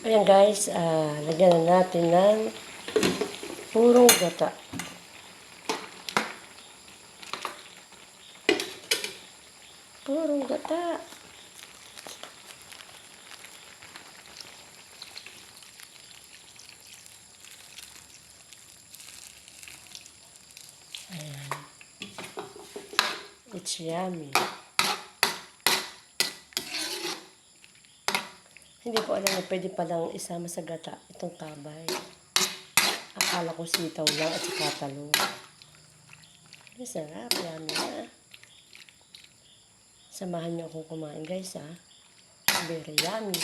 Ayan guys, lagyan na natin ng purong gata. Purong gata. Ayan. It's yummy. Hindi ko alam na pwede palang isama sa gata itong kabay. Akala ko sitaw lang at saka talong. Ay, sarap. Yummy na. Samahan niyo akong kumain guys ha. Very yummy.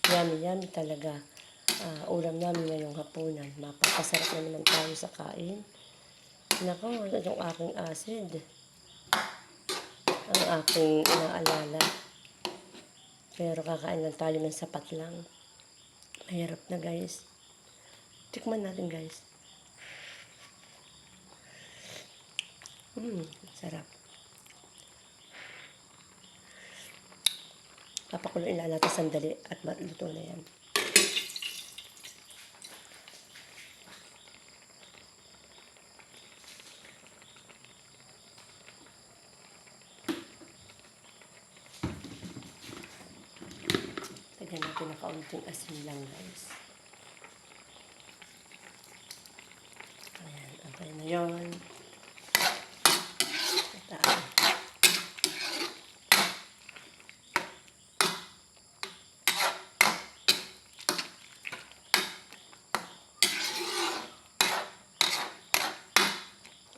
Yummy, yummy talaga. Ulam namin ngayong hapunan. Mapapasarap na naman tayo sa kain. Nako, itong aking acid. Ang aking inaalala. Pero kakain lang tayo ng sapat lang. Mahirap na guys. Tikman natin guys. Sarap. Papakuloyin lang natin sandali at maluto na yan. Lagyan natin na kaunting asin lang guys. Ayan, okay na yun.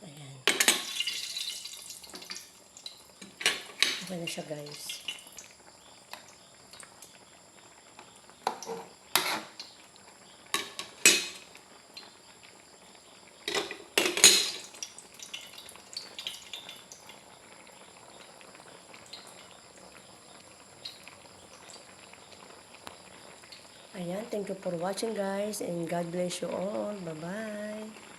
Ayan. Okay na siya guys. Ayan, thank you for watching guys and God bless you all. Bye-bye.